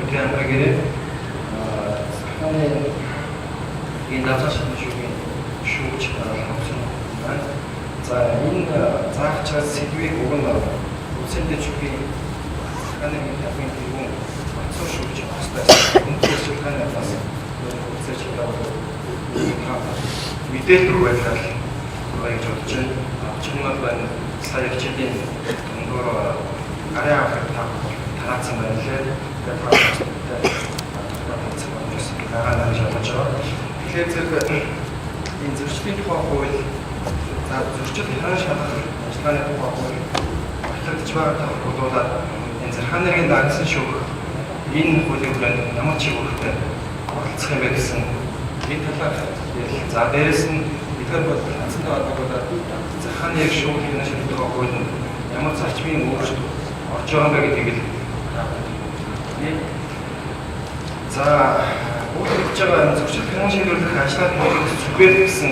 бүгдийн амрагээрээ санааны энэ давталын шүүгч авсан байна. За энэ заах чаас сэдвийг уг нь үсэндэж би санааны тавын гүн онцгой шүүгч хостаас үнэхээр санааны бас үсэж байгаа мэдээлэл рүү байлгал гэж бодож байна. Чимнэл байна сая хичээлийн дундуур арай авах таацсан байна лээ. Тэгэхээр зэрэг энэ зөрчлийн тухай хууль за зөрчил хаан шалгах ажиллагааны тухай хууль батлагдж байгаа тохиолдолд энэ захаанын дагсан шүүх энэ хуулийн хүрээнд ямар ч үүрэгтэй оролцох юм бэ гэсэн энэ талаар за дээрэс нь эдгээр бол хацтай холбоотой захааны шүүхийн шалгах хууль нь ямар зарчмын өөрчлөлт орж байгаа юм бэ гэдгийг за бүгд хийж байгаа зөрчил хаан шийдвэрлэх ажиллагааны зүгээр гэсэн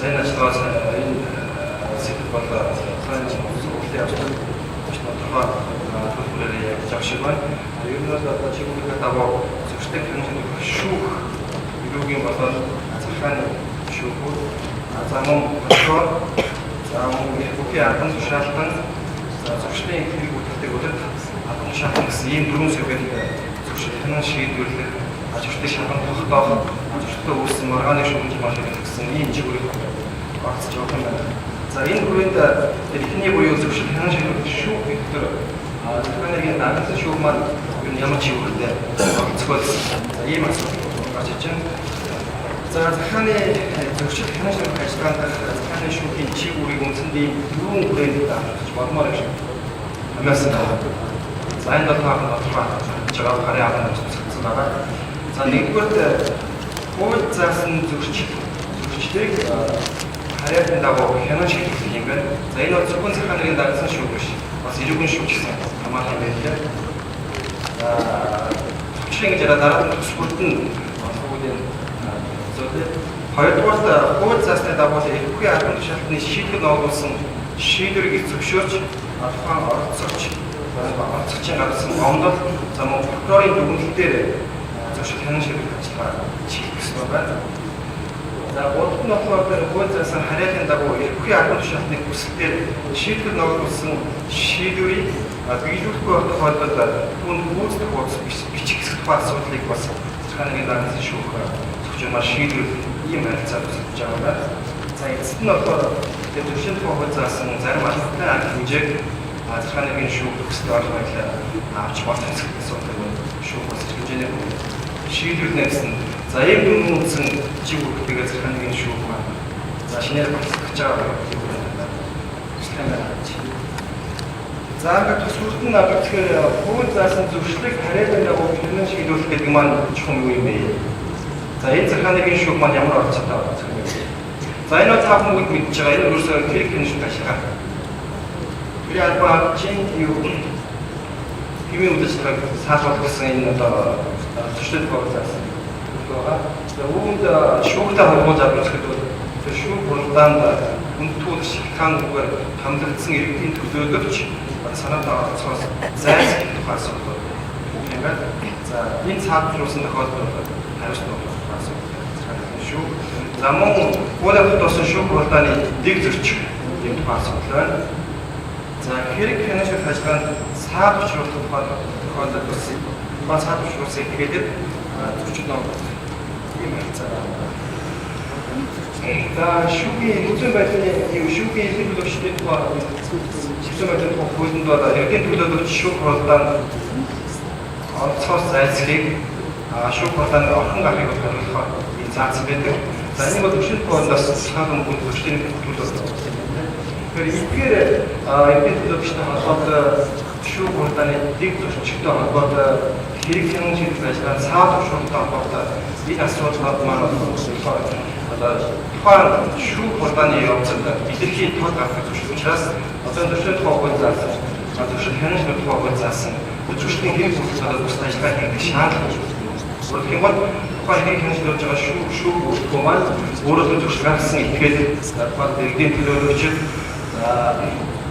энэ ажиллагаас энэ сэдв болоо цаана зөвхөн явуулсан тодорхой төлөвлөрөөр явж байгаа шиг байна. Ер нь бол чиглэлд таваа зөрчил хаан шийдвэрлэх шүүх юугийн болоод захааны шүүхүүд за мөн болохоор за мөн бүхий арган тушаалтан зөрчлийн хэрэг үүрэгтэй үлдэх арган шатан гэсэн ийм дөрвөн сэдвээр зөрчил хаан шийдвэрлэх ажигчдын шалган тогтоох, ажигчдад үүссэн органик шүүмж машин гэсэн ийм чиглэл багцж байгаа юм байна. За энэ хүрээнд эхний буюу зөрчил хаан шийдвэрлэх шүүх гэдэг захааны дагсан шүүх маань ямар ч үүрэгтэй багцгол ийм асуудал гарч иж байна. За захааны зөрчил хаан шийдвэрлэх ажиллагаанд захааны шүүхийн чиг үүрийг үндсэндээ дөрвөн хүрээнд авч болмоор юм. Амиасан. За энэ бол тодорхой жагаа харьяа авах гэсэн байгаа. За нэгдүгээр хууль заасан зөрчлийг харьяатын дагуу хянан шийдвэрлэх юм байна. За энэ бол зөвхөн захааны дагсан шүүх биш. Бас иргэн шүүх гэсэн хамаарах юм байна. Зөрчлийн гэж дараа нь төсвөрт нь хуулийн зөвлөд хоёрдугаар хууль заасны дагуу эрхгүй арган тушаалтны шийдвэр ногдуулсан шийдвэрийг зөвшөөрч тухайн оролцогчийн гаргасан онол за мөн прокурорын дүгнэлтээр зөрчил хаан шийдвэрлэх ажиллагаа хийх гэсэн байна. За гуравт нь болохоор хууль заасан харьяалын дагуу эрхгүй арган тушаалтны хүсэлтээр шийдвэр ногдуулсан шийдвэрийг биелүүлэхгүй байх тохиолдолд түүнд гүйцэтгэх хуудас бичих гэсэн тухай асуудлыг бас захааны дагсан шүүх зөвчмөр шийдвэрлэх ийм харилцаа үүсгэж байгаа байна. За эцэст нь болохоор зөрчлийн хууль заасан зарим албатай арга хэмжээг захааны шүүх төсөлд орох байдлаар авч болох гэсэн асуудал шүүх бас хэмжээний шийдвэрлэнэ гэсэн. За ийм дүн үндсэн чиг үүрэгтэйгээр захааны шүүх маань за шинээр багцгаж байгаа юм байна. За ингээд төсвөрт нь тэгэхээр хууль заасан зөрчлийг харьяалан дагуу хянан шийдвэрлэх гэдэг маань чухал юу юм бэ? За энэ захааны шүүх маань ямар оролцоотой байна? За энэ бол та бүхэн мэдж байгаа энэ өөрөөсөө хэрэг хяншилт ажиллагаа. Би албаа чин юу хэмээн үдшилтэйг саалуулах гэсэн энэ одоо зөрчил хууль заасан байгаа. За үүнд шүүхтэй холбоож авчихад бол шүүх хурлаанд хүндтгүүл шилтгаангаар хамлагдсан иргэдийн төлөөлөгч санаанд оролцохоос зайлсхийх тухай асуудал юм байна. За энэ цаадруулсан тохиолдолд хариуцлага болох асуудал шүү. За мөн хуулийн дотоосон шүүх хурлааны дэг зөрчих юм тухай асуудал байна. За хэрэг хянан шийдвэрлэх ажиллагаанд саад учруулах тохиолдолд бас маань саад учруулсан гэдэг зөрчил ном юм хэлцээ. За шүүхийн хүчин байдлын шүүхийн эрхийн төлөөлөгчдийн тухай шийдвэр байдлын тухай хуулинд бол эрхийн төлөөлөгч шүүх хурлаанд онцгой зайлсхийг шүүх хурлаанд орхон гарахыг харуулах ийм заасан байдаг. За энэ бол зөрчил хуулиас шалтгаалсан бүл зөрчлийн төлөөлөл. Тэгэхээр эдгээр эрхийн төлөөлөгчтэй холбоотой шүүх хурлааны дэг зөрчилтэй холбоотой хэрэг хянан шийдвэрлэх ажиллагаанд саад учруулалттай холбоотой энэ асуудлууд маань тухайн шүүх хурлааны явцад илэрхий тод гарах зүйл учраас одоо зөрчил хууль заасан зөрчил хянан шийдвэрлэх хууль заасан зөрчлийн хэрэг үүсгэх бус ажиллагаа хийх шаардлага байна. Өөрөөр хэлбэл тухайн хэрэг хянан шийдвэрлэж байгаа шүүх бүртгэл маань өөрөөсөө зөрчил гаргасан этгээд тухайн иргэдийн төлөөлөгчд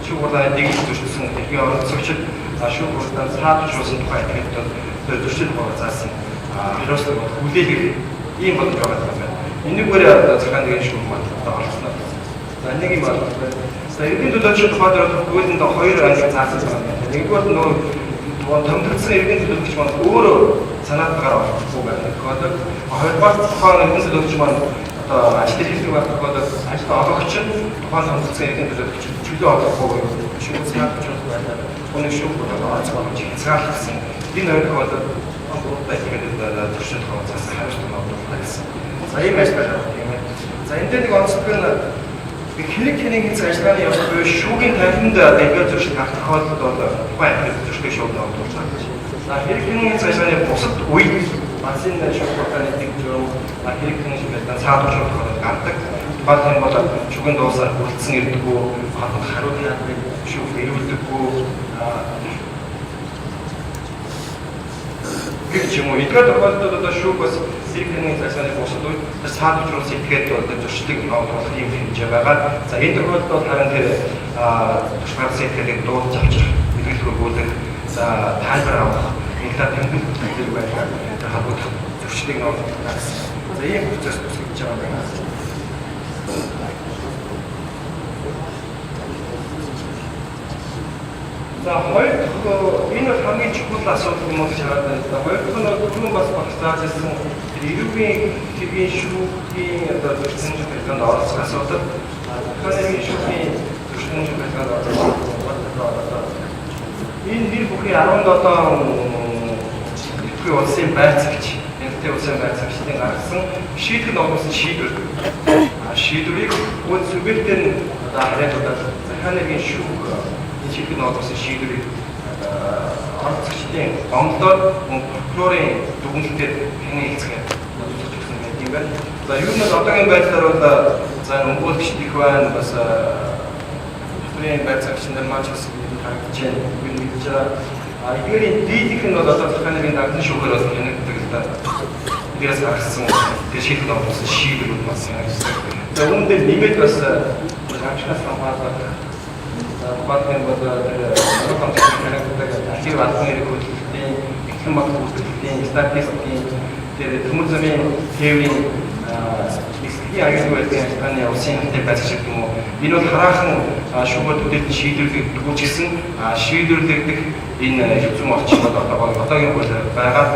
шүүх хурлааны дэг зөрчилсөн эрхийн оролцогчид шүүгүүдээр саадуулсан тухай ихэд зөрчил байгаа заасан ерөөсөө хүлээлгэх ийм болж байгаа юм байна. Энэгээр захаан нэгэн шүүг маань оролцсон. За нэг юм байна. За эрдэнэ төлөөлөгч тухайд хуулинд хоёр анги заасан байна. Нэгдүгээр нь нөгөө томдогдсон эрдэнэ төлөөлөгч маань өөрөө санаатгаар оролцсон байна. Тэгэхээр хоёрдугаар тухайн эрдэнэ төлөөлөгч маань одоо ажил хийх байх тохиолдолд ажил олгогч нь тухайн томдогдсон эрдэнэ төлөөлөгч чөлөө олохгүй шүүг санаатч байна. Өнөө шүүг болоод онцгой хязгаарлагдсан. Энэ хоёр тохиолдолд байдаг төршин тохиолдолд хариуцлага авах гэсэн. За ийм ажил байна. За энэ дээр нэг онцлог нь хэрэг хэнийг ажиллагааны явц буюу шүүгийн танхимд дэлгэр зуршил гарах тохиолдолд бол тухайн зуршилтэй шууд авах гэж. За хэрэг хэнийг ажиллагааны бусад үед бас энэ шүүгийнхаа нэг зөв хэрэг хэнийг шүүгээс саадуулж тохиолдолд гардаг. Тухайн бол шүүгийн дуусаар бүрдсэн ирдэггүй, хариулт яадаг, шүүг эрүүлдэггүй гэж юм уу. Эдгээр тохиолдолд одоо шүүг бас хэрэг хэнийг ажиллагааны бусад үед саадуулж сэтгэхэд бол зуршлыг авах юм хэмжээ байгаа. За энэ тохиолдолд бол харин тэр тушгаар сэтгэлийг дууд завчих мэдрэлгүй бүлэг за тайлбар авах нэгдэл тэмдэглэл байлаа. Тэр хадгалах зуршлыг авах гэсэн. За ийм процесс үүсгэж байгаа юм байна. За хоёр энэ хамгийн чухал асуудал юм уу гэж хараад байна. За хоёр дахь нь бас багтаажсэн эрүүгийн төвийн шүүхийн одоо зөрчил хэлбэрэнд оролцох асуудал. Хааны шүүхийн зөрчил хэлбэрэнд оролцох. Энэ нэр бүхий 17 итгэл улсын байцаагч, энэтэй улсын байцаагчдын гаргасан шийдэл ногоосон шийдвэр. Шийдвэрийг үйл субъектээр одоо харьяалуулаад хааны шүүх шийдэл ногоосон шийдвэрийг оролцогчдын гомдоод прокурорын дүгнэлтээр хэний хэлцгээд үзүүлсэн юм байна. За юу нэг одоогийн байдлаар бол за өнгөлөгч их байна бас прокурорын байцаагч нар маань ч гэсэн харагдаж байна. Мэдж байгаа. Эдгээрийн дийлийнх нь бол одоо захааны дагдан шүүхээр бол хянагддаг л да. Эдгээрээс гаргасан тэр шийдэл ногоосон шийдвэрүүд бас санагдсан. За үүнд нэмээд бас хамшигнаас хамгаалах батхан бол тэр архив албан эрх хөтөлбөрийн эхлэн баг хөтөлбөрийн статистикийн тэр төмөр замын тээврийн эсхийн аюулгүй байдлын ажиллагааны улсын хэмжээ байцааг юм уу. Энэ бол хараахан шүүгээр төдийлөн шийдвэрлэх гүйцэтгэсэн шийдвэрлэгдэх энэ хэвцэн орчин бол одоогийн хууль байгаа.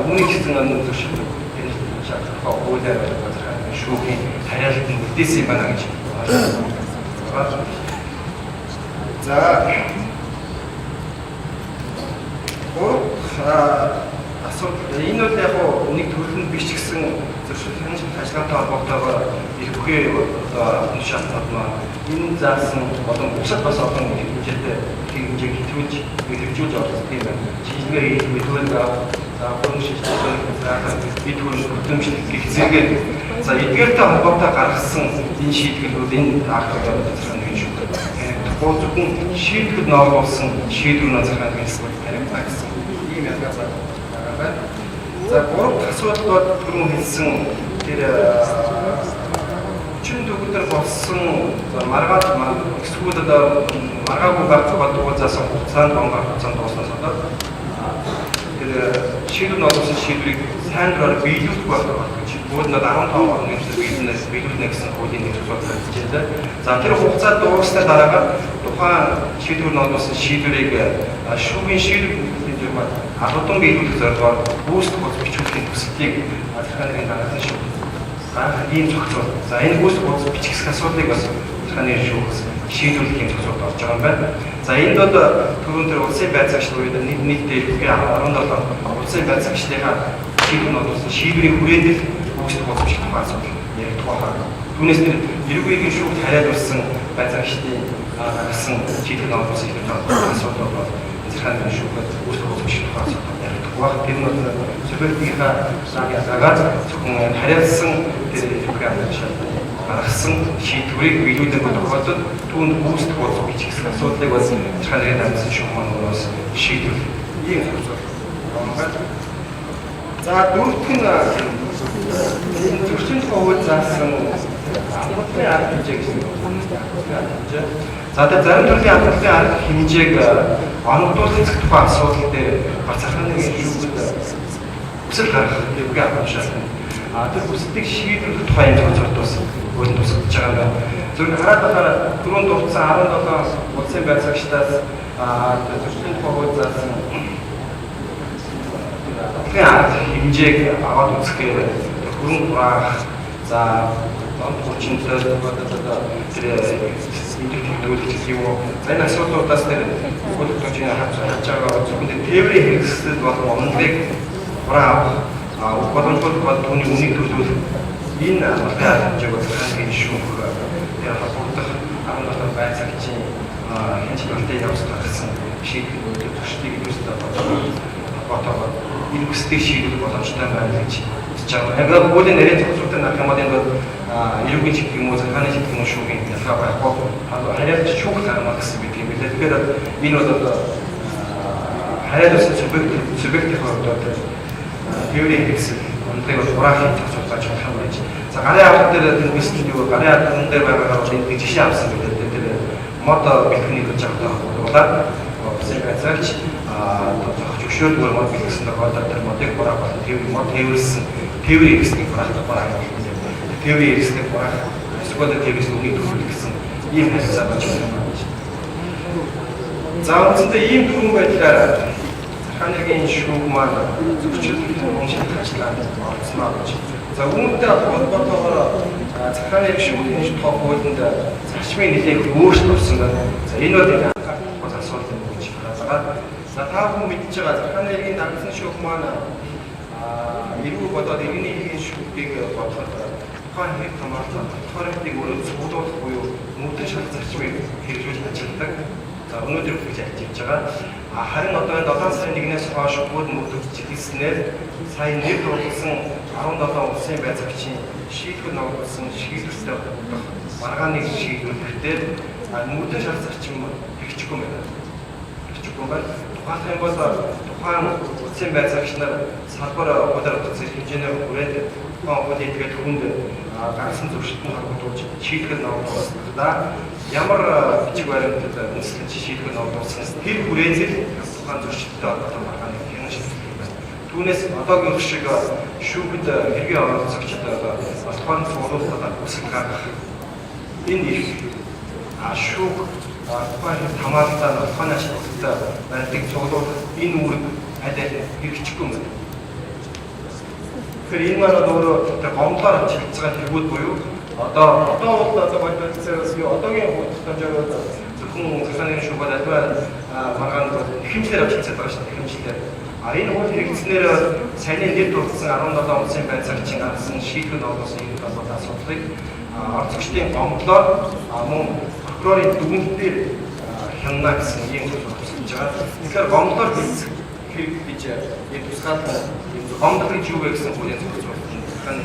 Үүнийг хэсэг нь зөвшөөрөх энэ шаардлага хуулиар байгаа шүүхийн хариалт нь үлдээсэн юм байна гэж байна. За асуудал энэ бол яг нэг төрөлд биш гэсэн зөрчил ажиллагаатай холбоотойгоор их бүхий одоо шалтгаан маань энэ заасан болон бусад бас олон хэмжээтэй хэмжээг хэвлэж илэрхийлж байгаа юм байна. Чиглэлээр хэлбэл за бүрэн шийдвэр бид хөдөлмөрлөлт гэх зэрэг за эдгээртэй холбоотой гаргасан энэ шийдвэрлүүд энэ актлаар зөвхөн нэг шүү дээ. Зөвхөн шийдвэр ногоолсон шийдвэр захаан гэсэн харилцаа гэсэн ийм ялгаа байна. За гурав дахь асуудал бол түрүүн хэлсэн тэр 44 өдөр болсон маргаад эсвэл маргаагүй байх тохиолдол заасан хугацаанд онгор хугацаанд дууснаас болоод тэр шийдвэр ногоолсон шийдвэрийг сайн дураар биелүүлэх болдог гэж бүгд 15 оны биелүүлнэ гэсэн хуулийн нэг тусгал хэлжээ. За тэр хугацаа дуусны дараа тухайн шийдвэр ногоолсон шийдвэрийг шүүхийн шийдвэр албан биелүүлэх зорилгоор үүсэх боц бичүүлэхийн төслийг захааны дараалал шүү. Ийм зохицуул. За энэ үүсэх боц бичих асуудлыг бас захааны шүүхс шийдвэрлэх юм зохицуулт орж байгаа юм байна. За энд бол түрүүн тэр улсын байцаагч үед нийтдээ 17 улсын байцаагчдынхаа шийдвэр ногоолсон шийдвэрийн хүрээндэл үүсэх боц бичих тухай асуудал яригдах байна. Түүнээс тэр эрүүгийн шүүхт хариалуулсан байцаагчдын гаргасан шийдвэр ногоолсон асуудал бол захааны шүүхэд үүсэх боц бичих тухай асуудал яригдах байна. Тэр нь бол субъектийнхаа агаар зөвхөн хариалсан тэр эрүүгийн шийдвэр гаргасан шийдвэрийг биелүүлэх тохиолдолд түүнд үүсэх боц бичих асуудлыг бас захааны дамжсан шүүх манаас шийдвэрлэх ийм асуудал байна. За дөрөвт нь Зөрчил хөвөд заасан амралтын арга хэмжээ гэсэн юм. За тэр зарим төрлийн амралтын арга хэмжээг оногдуулах тухай асуудал дээр бацаахны шүүхэд үсэл гаргах үгүй авчаасан. Тэр үсэлтийг шийдвэрлэх тухай энэ зөвлөлтөөс өөрөнд тусгаж байгаа юм. Зөвхөн хараад байгаа түрүүнд дурдсан 17 улсын байцаагчдаас зөрчил хөвөд заасан арга хэмжээг аваад үзэхээр хөрөнгө хураах за онцгойчтой тэр интернет юм. Энэ асуудлуудаас тэр бүгд төвчний харж байгаа зөвхөн тээврийн хэрэгсэл болон онолыг хураах боломжтой түүний үнийг төлөвлөх энэ арга хэмжээг хаана шүүх тэр холбогдох 17 байцаагчийн хэмжээлтэй явуулсан гэсэн шийдвэр төсөлтийг үүсгэж бодоод энэ хүсдэг шийдвэр боломжтой байна гэж хэлж байгаа. Яг өөлийн нарийн зөвлөлтөд нарах юм бол энэ эрүүгийн чиг юм уу захааны чиг юм уу шүүхийн ялгаа байхгүй. Хараад шүүх гармаа гэсэн бид юм билээ. Тэгэхээр энэ бол хараад субъектив хордоод теорийн хэрэгсэл онцгой хураахын асуудал байж болох юм байна. За гарын авах дээр тэр бүсэлт юу гарын авах дээр байгаа энэ жишээ авсан гэдэг тэр мод бэлтгэний гэж байгуулаад улсын байцаагч зөвшөөрөл мод бэлтгэсэн тохиолдолд тэр модыг хураах болон теорийн мод тээвэрлсэн теорийн хэрэгслийг хураах теорийн хэрэгслийг хураах эсвэл теорийн үнийг төлөвлөх гэсэн ийм харилцаа болж байна. За үндсэндээ ийм түрүүн байдлаар захааны шүүх маань зөвчлөлт уншилтчлаад орцноо гэж. За үүнтэй холбоотойгоор захааны шүүхийн тоо хуулинд зарчмын нэлээд өөрчлөлт болсон байна. За энэ бол энэ асуудал гэж байгаа. За та бүхэн мэдж байгаа захааны иргэний дагсан шүүх маань эрүүг бодоод иргэний иргэний шүүхийг бодоход тухайн хэрэг хамаарлаа тохиолдлыг өөрөө цуглуулах буюу мөнгөний шал зарчмыг хэрэгжүүлж ажилладаг. За өнөөдөр үгж ажиллаж байгаа. Харин одоо энэ 7 сарын 1-ээс хойш бүгд мөнгө төлөвлөснээр сая нэр дурласан 17 улсын байцаагчийн шийдвэр ногдсон шийдвэртэй холбогдох маргааны шийдвэрлэхдээ мөнгөний шал зарчим хэрэгжихгүй байна. Тухайн юм бол тухайн улсын байцаагч нар салбар удаан утсан хэмжээний хүрээд тухайн хуулийн тэгээд хүнд гарсан зөвшөлтөнд холбогдуулж шийдвэр ногдуулснаа ямар бичиг баримтад үндэслэж шийдвэр ногдуулсан тэр хүрээзэл тухайн зөвшөлтөд одоо маргааны хянаж байна. Түүнээс одоогийн шиг шүүхэд хэргийн оролцогчдод тухайн цуглуулалтад үсэл гаргах энэ их шүүх тухайн хамаалтаа тухайн ашиглалтаа баримтыг цуглуулах энэ үүрэг адил хэрэгжихгүй юм. Тэгэхээр энэ маань өөрөө гомдлоор ажиллаж байгаа хэрэгүүд буюу одоо бол бодолцоос юу одоогийн хурдтамжаар зөвхөн захааны шүүхэд альва маргаанд хэмжлэр ажиллаж байгаа шүү дээ хэмжлэр. Энэ хууль хэрэгжснээр саяны нэр дурласан 17 улсын байцаагчийн гаргасан шийдвэр ногдуулсан энэ асуудал асуудлыг орцогчдын гомдлоор мөн прокурорын дүгнэлтээр хянана гэсэн ийм зүйл болж байгаа. Тэгэхээр гомдлоор хийх хэрэг гэж яг тусгаад гомдол гэж юу вэ гэсэн хуулийн зөвлөлт байна.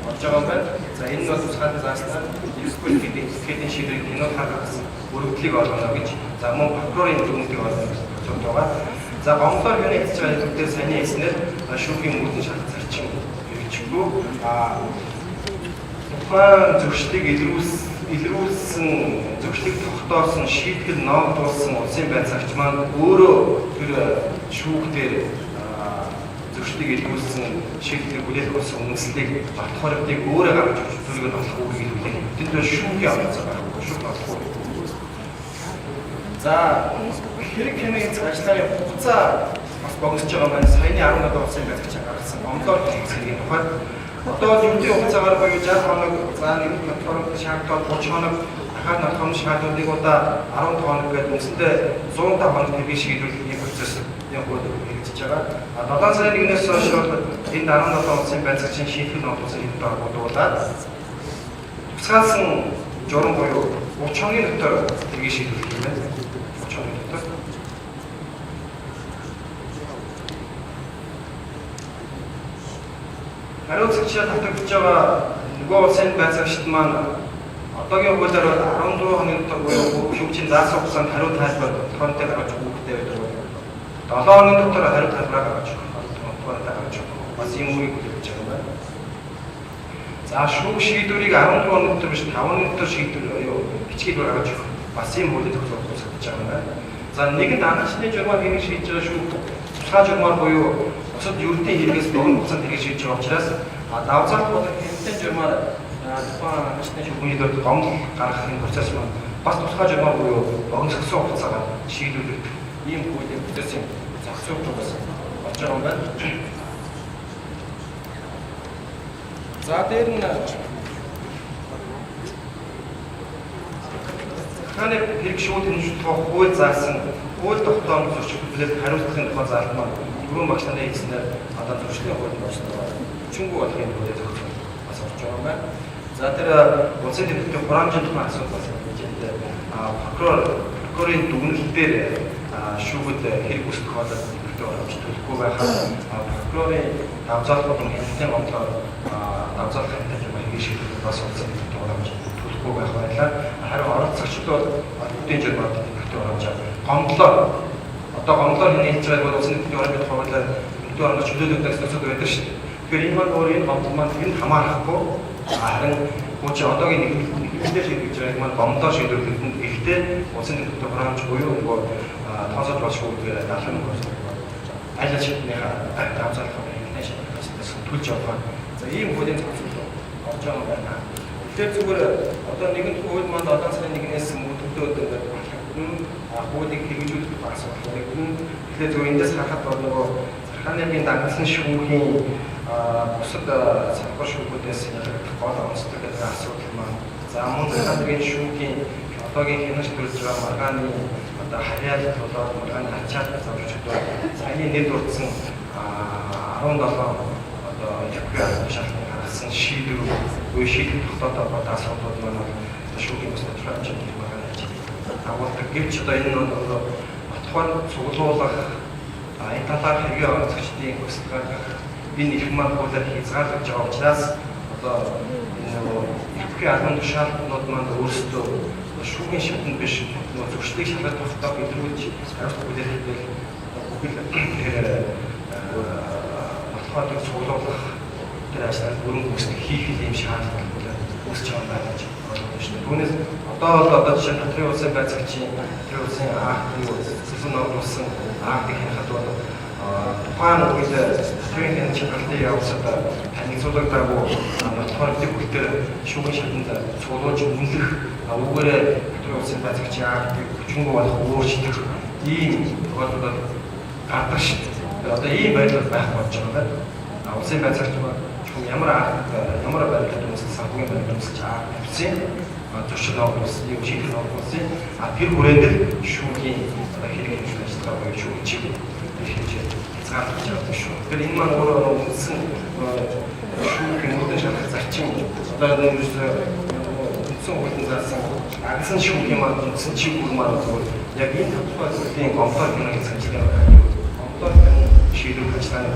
Болж байгаа юм байна. За энэ бол тусгаад зааснаар эсвэл хэдийн шийдвэрийг хянах харгасан өргөдлийг олгоно гэж за мөн прокурорын дүгнэлтийг олгоно гэж зөвлөж байгаа. За гомдлоор хянагдаж байгаа зүйлээ сайн хэлснээр шүүхийн мөрдөн шалт зарчим хэрэгжихгүй тухайн зөвшлийг илрүүлсэн зөвшлийг тогтоосон шийтгэл ногдуулсан улсын байцаагч маань өөрөө тэр шүүхтэр зөвшлийг илрүүлсэн шийдвэрийг хүлээх болсон үндэслэлийг бат хоригдыг өөрөө гаргаж өгч төлөв нь олох үүргийг хүлээх. Тэнд шүүхийн авцаа байхгүй шүүх олохгүй. За хэрэг хэмээн ажиллагааны хугацаа бас богинож байгаа маань саяны 17 улсын байцаагч гаргасан гомдоор хэрэгцээний тухайд одоо юуны хугацаагаар буюу 60 хоног за нэг платформ шаардлагатай 30 хоног дахиад платформ шаардлагыг удаа 15 хоног гэдэг үндсэндээ 105 хоног тэргийг шийдвэрлэх процесс явуулж хэрэгжиж байгаа. 7 сарын 1-ээс хойш энэ 17 улсын байцаагчийн шийдвэр ногдуулсан хэвээр байгуулагдаад тусгаалсан журам буюу 30 хоногийн дотор тэргийг шийдвэрлэх юм байна. 30 хоногийн дотор хариуцагчаа татагдж байгаа нөгөө улсын байцаагчид маань одоогийн хуулиар 14 хоногийн дотор буюу шүүгчийн заасан хугацаанд хариу тайлбар тохиолдолтой гаргаж өгөхтэй байдаг. 7 хоногийн дотор хариу тайлбараа гаргаж өгөх. Бас ийм үгийг хүлээж байгаа юм байна. За шүүх шийдвэрийг 14 хоног дотор биш 5 хоног дотор шийдвэр юу бичгээр гаргаж өгөх бас ийм хуулийн зохицуулалт үүсгэж байгаа юм байна. За нэгэн данчны журмаар хийх шийдэж байгаа шүү. Тусгай журмаар буюу бусад ерөнхий хэрэгээс богино хугацаанд хийх шийдэж байгаа учраас давзалт болон хэмжээний журмаар тухайн данчны шүүхний дэд гомдол гаргахын процесс маань бас тусгай журмаар буюу богино зохицуулах хугацаагаар шийдвэрлэх ийм хуулийн процессын зохицуулалт бас болж байгаа юм байна. За дээр нь хааны хэрэг шууд хэмжүүлэх хууль заасан хууль тогтоомж зөрчил хүлээлт хариуцлагын тухай заалт маань түрүүн багш нарын хэлснээр одоо зөрчлийн хууль болсноо хүчингү болохын хуулийг зохицуулах бас орж байгаа юм байна. За тэр улсын дэвтэрийн хураамжийн тухай асуудал бас хэмжээнд прокурорын дүгнэлтээр шүүхэд хэрэг үүсгэх болоод оромж төлөхгүй байхад прокурорын давзалт болон хяналтын онцлог давзалт хяналтын юм хийх шийдвэр бас улсын дэвтэрийн оромж төлөхгүй байх байлаа. Харин оролцогчид бол бүтээн журмаар дэвтэрийн оромж гомдлоо одоо гомдлоор хэлж байгаа бол улсын дэвтэрийн оромжид хавуулаад дэвтэрийн оромж чөлөөлөгдөх төсөл байдаг шүү дээ. Тэгэхээр энэ маань өөр энэ гомдол маань тэнд хамаарахгүй харин гооч одоогийн нэгдэлээр шийдэж байгаа маань гомдоо шийдвэрлэх нь ихтэй улсын дэвтэрийн оромж буюу нөгөө тоосож болшгүй даалгын аль алинийхаа давзалхаа нэгнэж төлж явах. За ийм хуулийн зохицуулалт орж байгаа юм байна. Тэгэхээр зүгээр одоо нэгэн хууль маань 7 сарын 1-ээс мөрдөгдөөд хуулийг хэрэгжүүлэх бас байна. Тэгэхээр зөв эндээс харахад бол нөгөө Цахааны дагнасан шүүхийн бусад салбар шүүхүүдээс гол онцлог гэдэг асуудал маань за мөн Цахааны шүүхийн одоогийн хянаж төрж байгаа маргааны одоо харьяалт болоод маргааны ачаалт зурчдод саяны нэр дурдсан 17 одоо явах шалтгаан гаргасан шийдвэр үе шийдвэр тогтоотоо одоо асуудлууд маань шүүхийн бас тодорхой хэмжээнд маргааны ачаалт агуулдаг. Гэвч одоо энэ нь батхаар цуглуулах энэ талаар хэрэг оролцогчдын хүсэл гаргах энэ их маань хуулиар хязгаарлаж байгаа учраас одоо энэ их албан тушаалтнууд маань өөрсдөө шүүхийн шатнд биш зөвшөлтийг шалгах тогтоог илрүүлж хариуцлага хүлээлгэх бүхэл батхаадыг цуглуулах тэр ажлыг бүрэн гүйцэтгэх хийх юм шаардлага үүсэж байгаа юм байна гэж ойлгож байна. Түүнээс одоо жишээ нь Татрын улсын байцаагчийн Татрын улсын зөвхөн оруулсан актыг харахад бол тухайн үед Татрын хяналт чиглэлтэй явцад танилцуулагдаагүй нотхоолтыг үлдээ шүүхийн шатнд цуглуулж үнэлэх үүгээрээ Татрын улсын байцаагчийн актыг хүчингү болох өөрчлөлт ийм тохиолдолд гардаг шүү дээ. Одоо ийм байдал байх болж байгаа юм байна. Улсын байцаагч ямар байдлаар үүсгэж санхүүгийн байдлаар үүсгэж авсан зөрчил оруулсан, юм шийдвэр оруулсан. Тэр хүрээнд шүүхийн хэрэг хэмжээ ажиллагаа буюу шүүхийн чиг хязгаарлаж байгаа шүү. Тэгэхээр энэ маань өөрөө үндсэн шүүхийн үдэн шалгах зарчим одоо үндсэн хуулийн заасан агсан шүүхийн маань үндсэн чиг бүр маань яг энэ тодорхойлолтын гомдол гэнэ санчилгаа гомдол шийдвэр ажиллагааны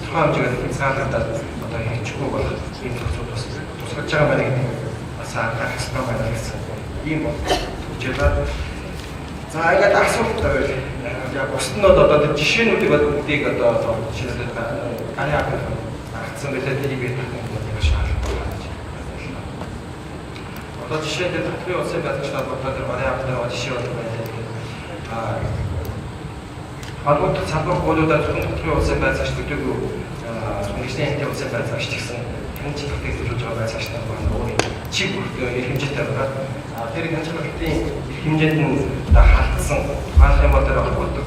тухайн хэмжээгээр хязгаарлагдаад одоо хийчихгүй болох ийм тохиолдол бас тусгаж байгаа байна гэдэг бас анхаарах хэрэгтэй байна гэсэн ийм төжөлөө. За ингээд асуулт байвал яг бусд нь одоо жишээнүүдийг бүгдийг одоо жишээлбэл гарын авах гаргацсан байлаа тийм байх юм шаардлага байна. Одоо жишээлбэл Татрын улсын байцаагч холбоотой тэр гарын авах жишээ бол байна. Холбоотой салбар хуулиудаар зөвхөн Татрын улсын байцаагч гэдэг мэргэжлийн хяналтын улсын байцаагч гэсэн хяналтын чиглэлийг зөвшөөрж байгаа байцаагч нар байна. Өөрийн чиг эрх хэмжээтэй байгаа. Тэр хяналтын эрх хэмжээнд нь халтсан хаалх юм бол тэр холбоотой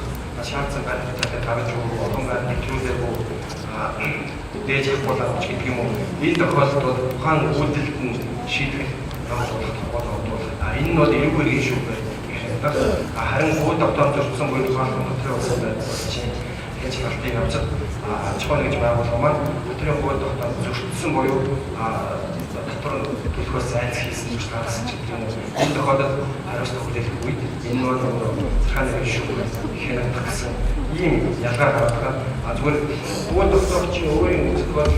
шаардсан байдлаар гаргаж өгөх олон байр нэвтрүүлэр бүү дээж хавуулах гэдэг юм уу. Энэ тохиолдолд тухайн үйлдэлд нь шийдвэр гаргах боломжтой. Энэ нь бол эрүүг иргэн шүү байх. Харин хууль тогтоомж өгсөн буюу тухайн Татрын улсын байцаагч гэж халтыг авчид ачаал гэж байгуулга маань Татрын хууль тогтоомж зөвшөөрсөн буюу татвар төлөхөөс зайлс хийсэн гэж гаргасан ч гэдэг юм уу. Энэ тохиолдолд хариуцлага хүлээлгэх үед энэ маань Цахааны шүүх хянах гэсэн ийм ялгаа гаргадаг. Зүгээр хууль тогтоогчийн өөрийн зөвхөн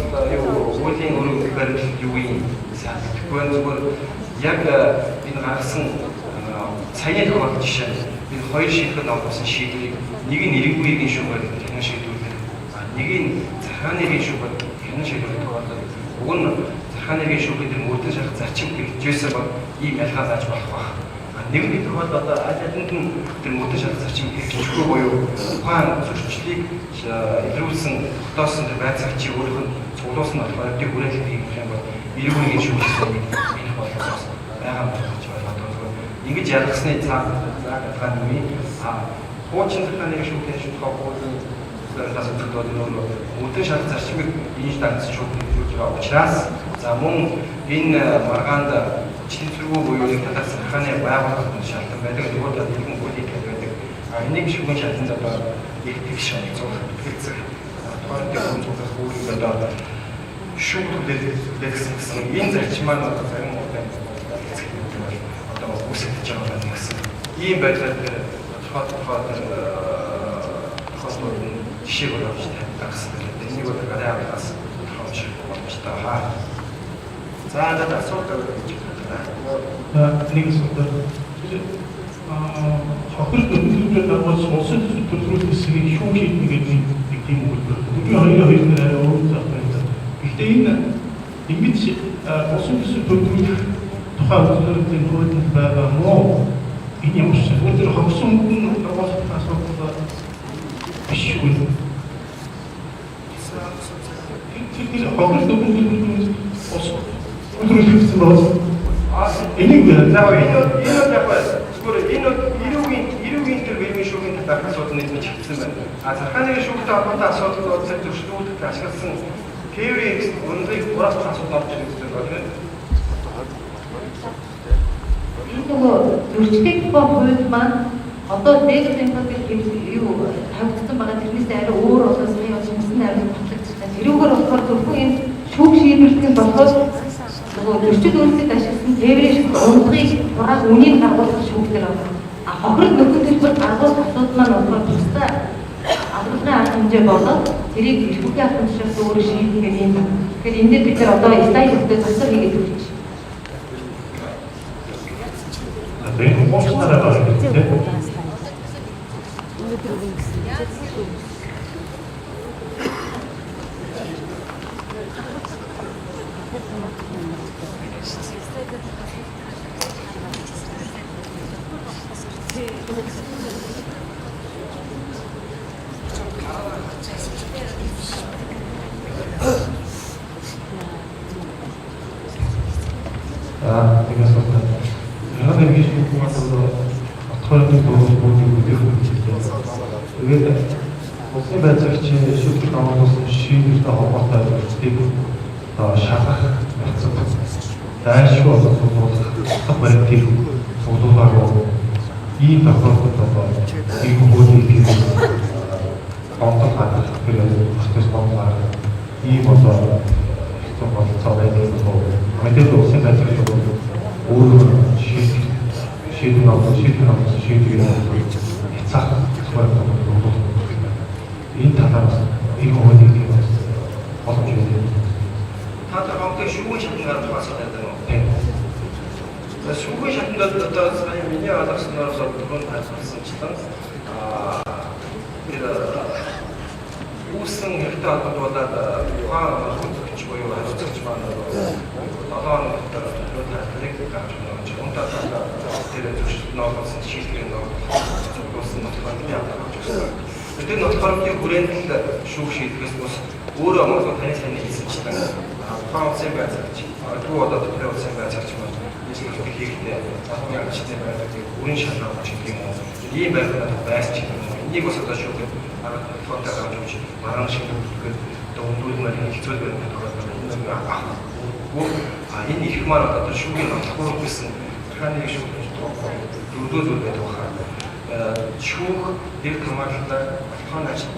хуулийн өрөө баримт юу юм сайн гэхгүй зүгээр яг энэ гаргасан саяны тохиолдол жишээ энэ хоёр шийдвэр авсан шийдвэрийг нэг нь иргэний иргэн шүүхээр хянан шийдвэрлэх нэг нь Цахааны иргэн шүүхээр хянан шийдвэрлэх тохиолдолд уг нь захааны иргэн шүүхийн мөрдөн шалах зарчим хэрэгжүүлсэн бол ийм ялгаа зааж болох байх. Нэгэн тохиолдолд одоо аль алинд нь тэр мөрдөн шалах зарчим хэрэгжүүлэхгүй буюу тухайн зөрчлөлийг илрүүлсэн тогтоосон тэр байр зарчийг өөрөөр нь цуглуулсан болохоор тэр хүрээлэлт хийх юм бол иргэн шүүхийн энэ болохоос байгаа юм гэж бодлоо. Ингэж ялгсны цаана үе хуучин захааны иргэн шүүхийн шүүхийн тас зөвхөн нөр мөрдөн шалах зарчмыг ийж дагц шүүхийн байгаа учраас за мөн энэ маргаанд чин зэрэг буюу нэг талаас захааны байгууллагын шалтгаан байдаг нөгөө нэгэн бүлийг байдаг. Энийг шүүхийн шалтгаанд одоо их тэгш зурх хэрэгцээ тооны зөвхөн үүрэг одоо шүүхлээд гэсэн энэ зарчим маань одоо зарим одоо үсгэж байгаа гэсэн ийм байдлаар жишээ боловч тавьсан. Энийг бол арай аваас тохиолж болж байгаа. За надад асуулт өгч байна. Нэг асуулт. Хохир төлөвлөлтөд авах улсын төлөвлөлт хэсгийг шүүх хийгээд нэг тийм үг байна. Хоёрын арай өөр зах байна. Гэхдээ энэ ингэж улсын төлөвлөлт тухайн үйлдвэрлэлийн хуулинд байгаа мó энэ ямар ч зөвхөн хогсон хүн авах асуудал биш үү? Тэр хохир төлөвлөлт үйлдвэрлэгдсэн бол энийг яг зүгээр энэ ирүүгийн тэр бэлгийн шүүхийн талаар асуудал нийтмэж хэлсэн байна. Захааны шүүхтэй холбоотой асуудал зөв зөвшөөрлөлт ашигласан тээврийн үнэлгийг ураас асуудал авч ирсэн байна. Нөгөө зөрчлийн хууль маань одоо дээгүүр тэмцэл юу тавигдсан байгаа тэрнээс арай өөр болоос сая шинжсэн арай батлагдсан. Тэрүүгээр болохоор зөвхөн энэ шүүх шийдвэрлэх болохоос нөгөө зөрчил үйлдэлд ашигласан тээврийн шүүх унгыг ураг үнийг гаргуулах шүүхтэр байна. Хохирол нөхөн төлбөр гаргуулах асуудал маань болохоор тусдаа авралын арга хэмжээ болоод тэрийг шүүхийн арга хэмжээс өөрөөр шийдэх юм байна. Тэгэхээр энэ дээр бид нар одоо стайл хөтөл засвар хийгээд өгч. энэ уушнараа байгаа юм тийм. Тэгээс бол яг ингэж хүмүүс отхойрын дөрөв бүгд үлдэх хэрэгтэй. Тэгээд улсын байцаагч шүүхийн хамгаалсан шийдвэртэй холбоотой зүйлсийг шалгах явцад дайшгүй болох баримтыг цуглуулаагүй ийм тохиолдолд одоо ийм хуулийн онцлог хадгалах хэрэгс болмаар ийм одоо болцоо байдаг бол мэдээлэл улсын байцаагч өөрөө шийдвэр авах шийдвэр хязгаах тохиолдол энэ талаас ийм хуулийн боломж байдаг. Та хамтдаа шүүхийн шатнаар тухайсаад байдаг юм. Шүүхийн шатнаар одоо сая миний ойлгосноор зөвхөн тайлбарласанчлан үүсэн хэрэгтэй холбоотуулаад тухайн хөдөлгч буюу хариуцагч маань 7 хоног дотор төлөвлөлт гаргаж өгч унтаатаа тэр зөвшөлт ногоолсон шийдвэрийн зөвлөсөн нотхоны авах гэсэн. Тэр нотхоны хүрээнд шүүх шийдвэрээс бас өөрөө මොකද таны сайн хэлсэнчлэн тухайн улсын байцаагч дүү одоо тэр улсын байцаагч маань нийслэл хийхдээ батны ажлын байдлыг бүрэн шалгах гэх юм уу. Ийм байдлаар байсч энийг бас одоо шүүх фото гаргаж өгч маргаан шийдвэрлэхэд дөрөвдүгээр хэлцүүл байх энэ их маань одоо шүүхийн нотлох гэсэн захааны шүүх дөрөвдүгээр байдаг баха. Шүүх дэр хамгаалалтаар батхан ажлыг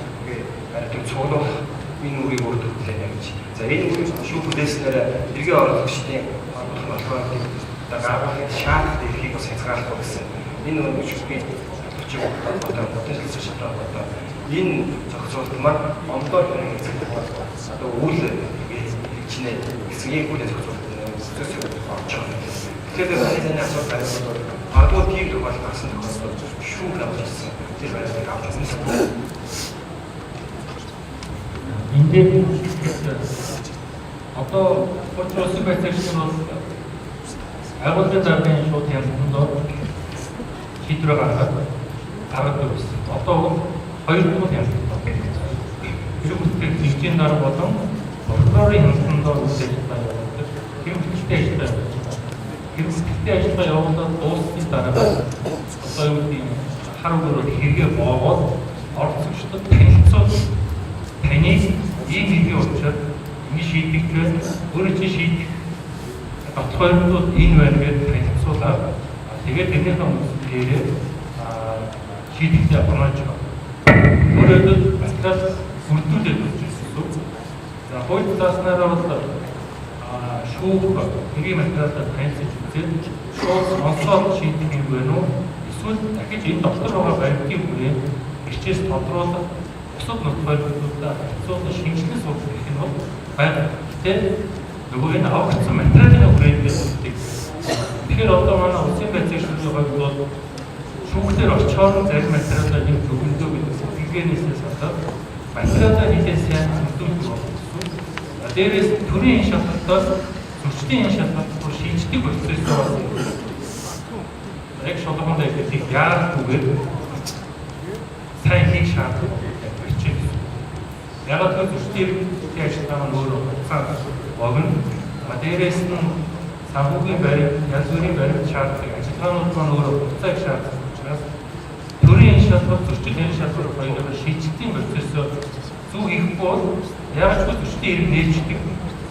арай цуглуулах энэ үрийг өөртөө гэж. За энэ үр шүүх хүлээснээр эргээ оруулагчдын батханыг гаргахын шаардлага эрхийг бас хязгаарлах гэсэн. Энэ үр шүүхийн одоо бүтэн шалтгаан одоо энэ зохицуулт маань ондоо одоо үйл чинээ хэсгийн үйл зохицуулт орж байгаа. Тэгэхээр энэ асуудал айгүй агуу тийм тохиолдол гарсан тохиолдолд шүүх авчихсан тэр байдлыг авч үзсэн. Энд Одоо улсын байцаагчид нь бол агуулгын даргын шууд хямдтанд шийдвэр гаргадаг байсан. Одоо бол хоёр дахь хямдтанд хэрэг бүтээх нэгжийн дарга болон прокурорын хямдтанд үйлчлэж байгаа. Хэрэг бүтээлтэй ажиллагаа явуулдаг. Хэрэг бүтээлтэй ажиллагаа явуулаад дуусны дараа одоо юу гэдэг хар өгөрөөр хэрэгээ боогоод орцогчдод танилцуул таныг ийм хийх учраас энэ шийдэгдвэл өөрөө чи шийдэх батхойрууд энэ байна гэдэг танилцуулаад тэгээд тэрнийхээ үндсээр шийдэгдээ оноож байгаа. Өөрөөр материал бүрдүүлээд үзсэн. За хууль зааснараа бол шүүх энгийн материалаар танилцуулж үзээд шууд онцлог шийдэх юм байна уу? Эсвэл дахиж энэ доктор байгаа баримтын хүрээ гэрчээс тодруулах бусад нотгойлолтуудаа хэцүүхэн шинжилгээ суулгах гэх нь бол байна. Тэгээд нөгөө энэ аврагдсан материалын хүрээндээ үлддэг. Тэгэхээр одоо манай улсын байцаагчдын хувьд бол шүүхтэр очоор зарим материалаа нэг зөвлөдөө гэдэг сэтгэлгээнээсээ салаад материалаа хийлээ сайн зөвлөж болсон. Дээрээс төрийн шалтгаалтаас зөрчлийн шалтгаалтаар шийддэг процесс байгаа. Яг шалгуундаа их яарахгүйгээр сайн хийх шаардлага байна. Яг л зөрчлийн ажиллагаа нь өөрөө хугацаанд богино. Дээрээс нь санхүүгийн баримт, янз бүрийн баримт шаардлагыг ажиллагаанууд маань өөрөө хугацааг шаарддаг учраас төрийн шалгалт, зөрчлийн шалгалт хоёроо шийдэлтийн процессыг зөв хийхгүй бол яаж ч зөрчлийн хэрэг нээлждэг.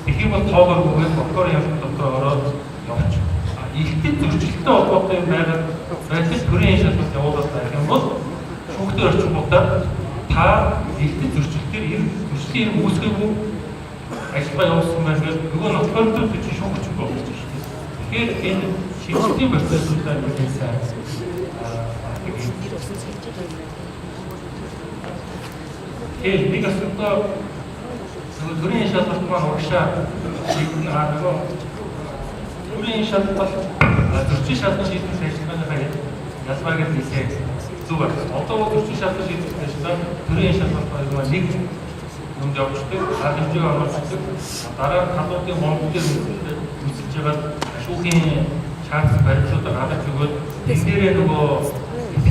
Тэгэх юм бол тоогооргүйгээр прокурорын явц дотор ороод явж. Ихтэй зөрчилттэй холбоотой юм байгаад байцааг төрийн шалгалт явуулаад байх юм бол шүүхтэр орчингуудаар та ихтэй зөрчилтээр зөрчлийн хэрэг үүсгэхгүй ажиллагаа явуулсан байх нь нөгөө нотгойлолтууд чинь шүүгч болж байна шүү дээ. Тэгэхээр энэ шийдвэрлэлийн процессуудаа нэлээд сайн нэг асуудал төрийн шалгалт маань урагшаа нөгөө төрийн шалгалт зөрчил шалгалт шийдвэрлэх ажиллагаагаа ялбаагаар хийсэн зүг байна. Одоо зөрчил шалгалт шийдвэрлэх ажиллагаа төрийн шалгалт маань нэг юмд явуулдаг, хэмжээг оруулдаг, дараа нь халуун монголын үзэж байгаа шүүхийн шаардлага баримтуудыг гадаж өгөөд энэ дээрээ нөгөө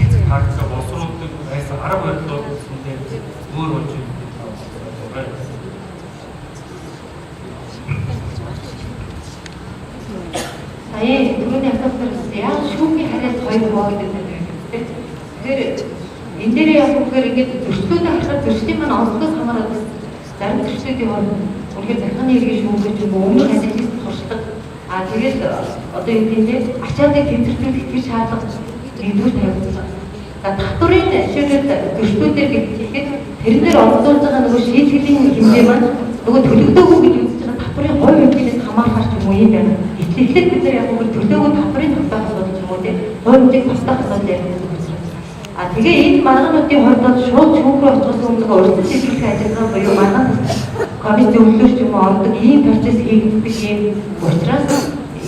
эцэг харагдсан боловсруулдаг байсан арга барилууд үндэ өөр болж байна. Сая түрүүний асуултаас яг шүүхийн хариад хоёр хоо гэдэг юм байна. Тэгэхээр энэ дээр яг үгээр ингээд зөрчлүүдээ харахад зөрчлийн маань онцлогоос хамаарат зарим зөрчлүүдийн хооронд үнэхээр захиргааны иргэн шүүгэж юм өмнөх ажлыг туршдаг. Тэгээд одоо юу гэдэг нь ачаадыг тэмцэрдүүлэх тэр шаардлага нэгдүгээр тавигдсан. За татврын ашиглалт зөрчлүүдээр гэхэд тэрнээр олдуулж байгаа нөгөө шийтгэлийн хэмжээ маань нөгөө төлөгдөөгүй гэж үзэж байгаа татврын хувь хэмжээс хамаархаар ч юм уу юм байна. Эхлээд бид нар яг үгээр төлөөгүй татврын тогтоох асуудал ч юм уу тийм хувь хэмжээг тогтоох асуудал ярьж байгаа. Тэгээ энэ маргаануудын хордоод шууд шүүх рүү очихоос өмнө урьдчилан шийдвэрлэх ажиллагаа буюу маргаан комисс зөвлөлт юм ордог ийм процесс хийгддэг юм учраас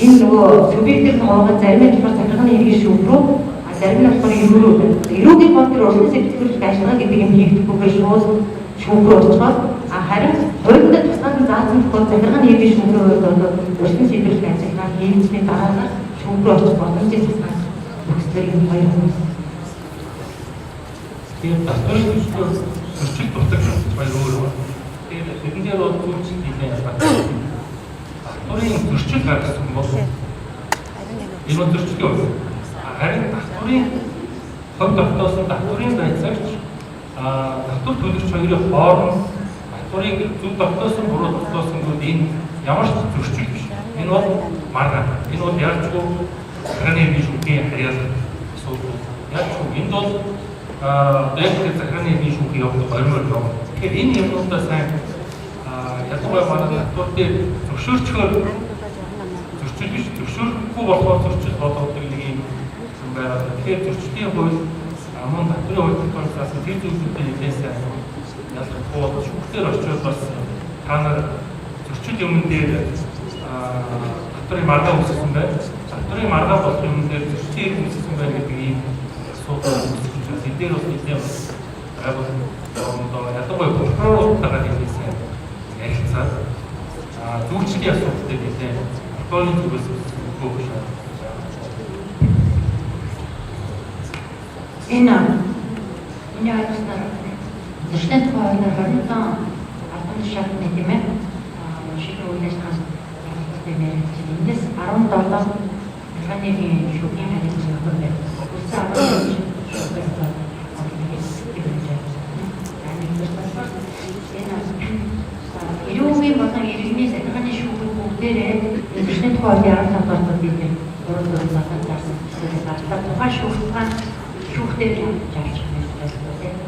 энэ нөгөө субъектээр нь хаваагаад зарим нь болохоор захиргааны иргэн шүүх рүү зарим нь болохоор эрүүгийн фонд төр урьдчилан шийдвэрлэх ажиллагаа гэдэг юм хийгдэхгүйгээр шууд шүүх рүү очихоор харин хуулинд тусгай заасан тохиолдолд захиргааны иргэн шүүхийн хувьд одоо урьдчилан шийдвэрлэх ажиллагаа хийгдсэний дараа шүүх рүү очих боломжтой засах өгсдөр юм хоёр хүмүүс. Тэгээд татврын зөрчил дутагч хоёр өөр байна. Тэгээд бидэн дээр бол зөрчил хийх ялгаатай. Татврын зөрчил гаргасан бол энэ зөрчил юу вэ? Харин татврын хувь тогтоосон татврын байцаагч татвар төлөгч хоёрын хооронд татврыг зөв тогтоосон буруу тогтоосон гэдэг энэ ямар ч зөрчил биш. Энэ бол маргаан. Энэ бол ялчгүй захиргааны шүүхийн харьяал асуудал. Ялчгүй энд бол дэвтэр захиргааны иргэн шүүхийн явуулах ойрмоор явна. Тэгэхээр энэ юмнуудаа сайн ялангуяа манай татвар дээр зөвшөөрчгөр зөрчил биш зөвшөөрөхгүй болохоор зөрчил болгодог нэг юм байгаа. Тэгэхээр зөрчлийн хууль мөн татврын хууль тогтоолоос тэр зүйлүүдтэй нэлээсээ ялгахгүй шүүхтэр очиод бас та нар зөрчил юмн дээр татврын маргаа үүсгэсэн байна. Татврын маргаа болох юм дээр зөрчлийн хэрэг үүсгэсэн байна гэдэг ийм асуудал энэ дээр бас нэлээд ялангуяа прокуроруудтайгаа нэлээсээ ярилцаад зөв асуудлыг нэлээд прокурорын зүгээс өгөх шаардлагатай. Энэ ойлгосноор зөрчлийн тухай хуулиар 27 албан тушаалтны тийм ээ шийдвэр үнээс хамттай нэрч эндээс 17 механикийн шүүхийн харилцаа өгөх байна. Үсэн 15 ирүүгийн болон иргэний сахилгааны шүүхүүд бүгдээрээ зөрчлийн тухай хуулиар 15 дугаар бүлгийн 3 дугаар заасан тухайн шүүхтэн шүүхтээр жарч байна.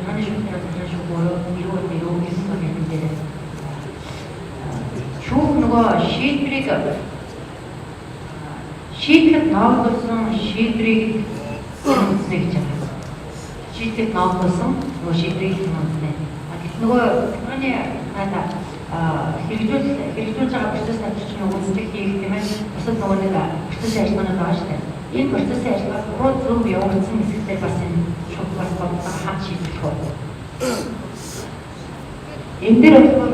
Ханы шүүхтэр шүүхөөр ирүү гэсэн дээр шүүх нөгөө шийдэхэд ноогдсон шийдрийг үндэснэ гэж байна. Шийдэхэд ноогдсон нөгөө шийдрийг үндэснэ. Нөгөө ханы хэрэгжүүлж байгаа процесс авчирч үндэслэх хийх тийм ээ. Бусад нөгөө нэг процесс ажиллагаанууд байгаа шүү дээ. Энэ процессын ажиллагаа буруу зөв явагдсан хэсэгтээ бас энэ шууд бас хамт шийдэх болно. Энэ дээр болохоор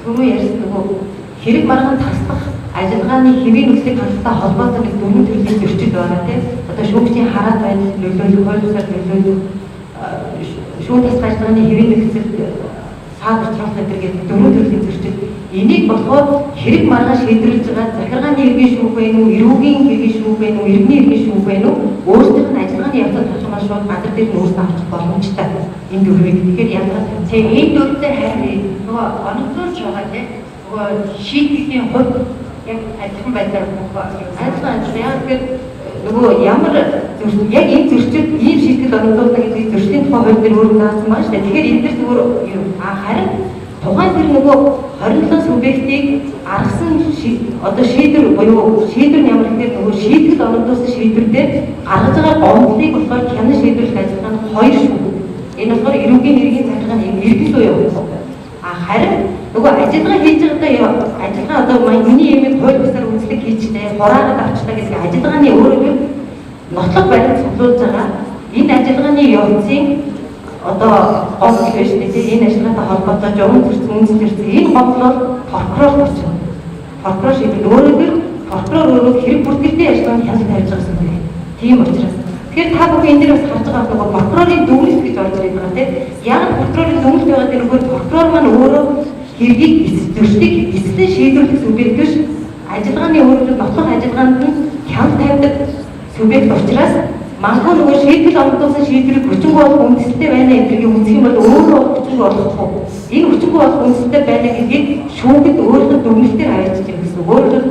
түрүү ярьсан нөгөө хэрэг маргаан таслах ажиллагааны хэвийн нөхцөлийг хангалттай холбоотой нэг дөрвөн төрлийн зөрчил байгаа тийм. Одоо шүүгчийн хараат байдал нөлөөлөх, хуулиар нөлөөлөх, шүүх тасгал ажиллагааны хэвийн нөхцөлд саад оруулах гэдэг дөрвөн төрлийн зөрчил. Энийг болохоор хэрэг маргаан шийдвэрлэж байгаа захиргааны иргэний шүүх байна уу, эрүүгийн иргэний шүүх байна уу, иргэний иргэний шүүх байна уу, өөрсдийнх нь ажиллагааны явцад тулгамж шууд газар дээр нөөцөө авчих боломжтой энэ дөрвийг. Тэгэхээр ялгаад тэгээ энэ дөрвөөр харин нөгөө онцлуулж байгаа тийм нөгөө шийдлийн хувьд яг адилхан байдлаар адилхан яг тэгэхээр нөгөө ямар яг энэ зөрчил ийм шийдэл онцлуулдаг гэдэг зөрчлийн тухай хууль дээр өөрөө заасан байна шүү дээ. Тэгэхээр энэ дэр зүгээр харин тухайн тэр нөгөө 27 субъектыг аргасан одоо шийдвэр буюу шийдвэр нь ямар гэхээр нөгөө шийдэл онцлуулсан шийдвэр дээр гаргаж байгаа гомдлыг болохоор хянан шийдвэрлэх ажиллагаа нь хоёр шүү. Энэ болохоор эрүүгийн хэргийн захиргааны иргэн суу явуулсан. Харин нөгөө ажиллагаа хийж байгаадаа ажиллагаа одоо миний имийг хууль бусаар үнэлэх хийжтэй, хураагаад авчлаа гэдэг ажиллагааны өөрөөр нотлох баримт цуглуулж байгаа. Энэ ажиллагааны явцын одоо гомдол биш тийм энэ ажиллагаатай холбоотой журам зөрчил үндэслэлсэн энэ гомдол прокурор гэж байна. Прокурор шийдэл өөрөөр прокурор өөрөө хэрэг бүртгэлтэй ажиллагаанд хяналт тавьж байгаа юм байна. Тийм учраас тэгэхээр та бүхэн энэ дээр бас харж байгаа нөгөө прокурорын дүгнэлт гэж орж ирээд байгаа тийм. Яг прокурорын дүгнэлт байгаа дээр нөгөө прокурор маань өөрөө хэргийг зөрчлийг эцэстээ шийдвэрлэх субъект биш, ажиллагааны өөрөөр нотлох ажиллагаанд нь хяналт тавьдаг субъект учраас магадгүй нөгөө шийдэл онцлуулсан шийдвэрийг хүчингүй болох үндэслэлтэй байна гэдгийг үзэх юм бол өөрөө хүчингүй болохгүй. Энэ хүчингүй болох үндэслэлтэй байна гэдгийг шүүхэд өөрийнхөө дүгнэлтээр хариуцж байгаа гэсэн. Өөрөөр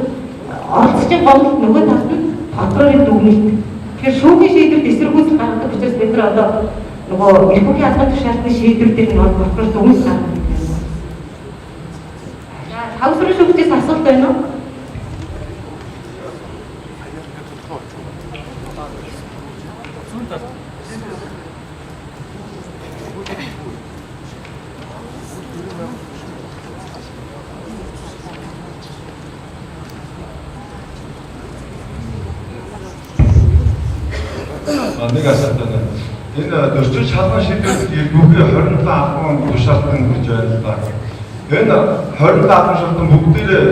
оролцогчийн гомдол нөгөө талд нь прокурорын дүгнэлт. Тэгэхээр шүүхийн шийдвэрт эсэргүүцэл гаргадаг учраас бид нар одоо нөгөө эрх бүхий албан тушаалтны шийдвэр дээр нь прокурор дүгнэлт гаргадаг. Хавсрын шүүгчээс асуулт байна уу? Нэг асуулт байна. Энэ зөрчил шалган шийдвэрлэх ерөнхий 27 албан тушаалтан гэж байна л да. Энэ 27 албан тушаалтан бүгдээрээ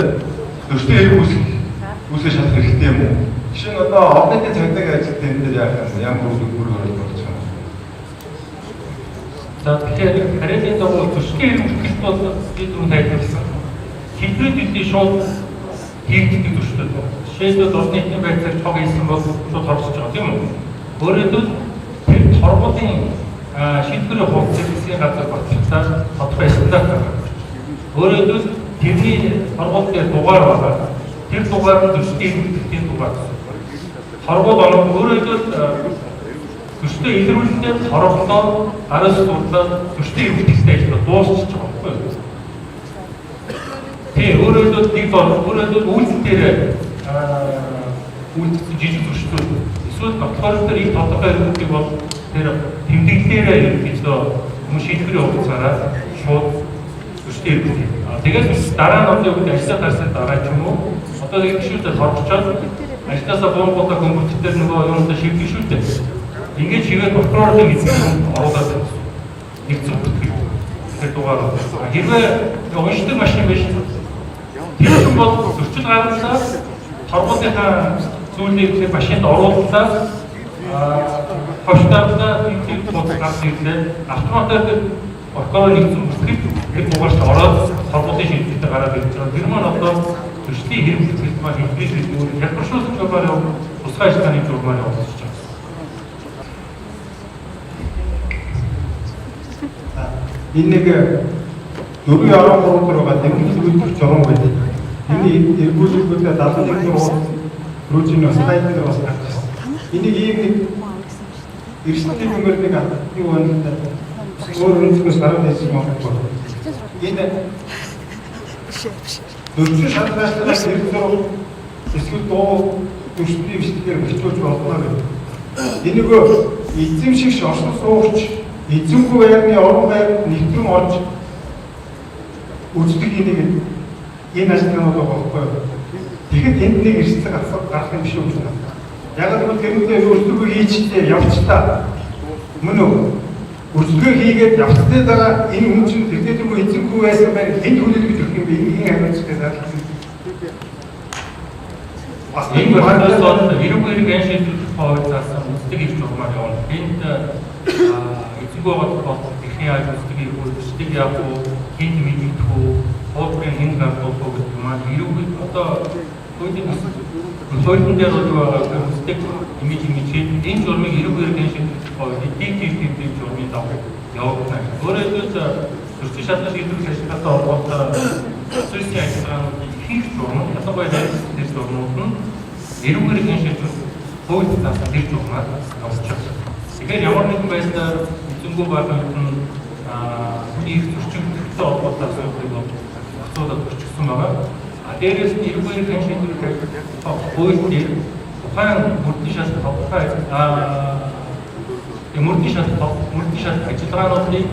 зөрчлийн хэрэг үүсгэж шалгах хэрэгтэй юм уу? Жишээ нь одоо ордын цагдаагийн ажилт энэ дээр ямар үр болж байна? За тэгэхээр харилцааны дагуу зөрчлийн хэрэг үүсгэх бол шийдвэр тайлбарласан. Хэдвэр төдий шууд хийгддэг зөрчил байна. Жишээлбэл ордын эдийн байдлаар цог хийсэн бол шууд хорсож байгаа тийм үү? Өөрөөр тэр торгуулийн шийдвэрийн хувьцаа засгийн газар баталгаатай тодорхой стандарт байна. Өөрөөр тэрний торгуул дээр дугаар байгаа. Тэр дугаар нь зөрчлийн хэрэгтийн дугаар. Торгуул оног өөрөөр зөрчлийн илрүүлэлтээр хороглоо араас сурлаад зөрчлийн хэрэгттэй ажиллаж дуусчих байгаа байхгүй юу? Тэгээ өөрөөр нэг өөрөөр үйлдэл дээр үйлдэл жижиг зөрчлүүд эсвэл нотлохоор их тодорхой хэрэгтийг бол тэр тэмдэглэлээр ерөнхийдөө хүмүүс шийдвэрийн хугацаараа шууд зөрчлийн хэрэгтээ. Тэгээд дараа нь одоо үед ажлаа гарсан дараа ч юм уу одоо нэг гişүүдээр хорчоод ажлаасаа бомбуудаа хүмүүстээр нөгөө юундаа шийдэх шүү дээ. Ингээд шигээ прокурорын эзэн оруулаад нэг зүйл бүтгэв. Тэр дугаар хэрвээ уншдаг машин биш Тэр чинь бол 40 гаруйсаа торгуулийнхаа зүйлийг машинд оруулаад ховштаалаа тийм бодлого гарсан ирлээ. Автоматар оркоор нэгэн бүсгэл тэр дугаарт ороод торгуулын шийдвэртэй гараад ирж байгаа. Тэр маань одоо төслийн хэрэглэл маань инфляцийн зүгээр хялбаршуулсан журмаар явуулсан тусгай ажиллагааны журмаар явуулсан. Энэ нэг 4.3 байгаа тэмдэглэл журам байдаг. Энэ эргүүлэлгүүдээ 71 зураг рүүжин слайд дээр бас гарчихсан. Энийг ийм нэг эрсдэл юмэр нэг юу байна өөр өнцгөөс гараад ирсэн юм байна. Энэ 40 шалгаачлаас эргэлзээ эсвэл дуу төрсний бичлэгээр бичүүлж болно гэдэг. Энийгөө эзэмшигч орсон суугч эзэмгүй байрны орон байр нэгтрэн орж үздэг энийг энэ ажлын бол болохгүй. Тэгэхэд энд нэг эрсдэл гарах юм шиг байна. Яг л тэрнээ өөрсдөө хийчихээ явцдаа мөн үү? Өөрсдөө хийгээд явцдаа дараа энэ хүн чинь тэрнээ эзэмгүй байсан байх энэ хүлээлт өгөх юм бэ? Энэ хариуцлагыг заах юм. Бас энэ процесс бол эрүүл мэндийн шийдвэрлэх хуулиас үздэг их журмаар явна. Энд эзэмгүй бол техникийн аюулгүй үйлчлэг явах уу, хин мэдэх үү, хуулбарын хин гамтуулах гэх юм аа. Эрүүл одоо хуулийн дээр бол үздэг имиж энэ журмыг эрүүл мэндийн шийдвэрлэх хуулиар тийм журмын дагуу явуулна. Өөрөөр хэлбэл төрчин шатны шийдвэрлэх ажиллагаатай холбоотой зүйлсийн ажиллагаануудыг их журам, ялангуяа дээр журмууд нь эрүүл мэндийн шийдвэрлэх хуулиар заасан тэр журмаар явуулж байна. Тэгэхээр ямар нэгэн байдлаар эзэмгүй байгаа нь их зөрчил төлөвтэй холбоотой асуудлыг асуудал төрчихсөн байгаа. Дээрээс нь эрүүл мэндийн шийдвэрлэх хууль дээр тухайн мөрдийн шат тодорхой мөрдийн шат ажиллагаануудыг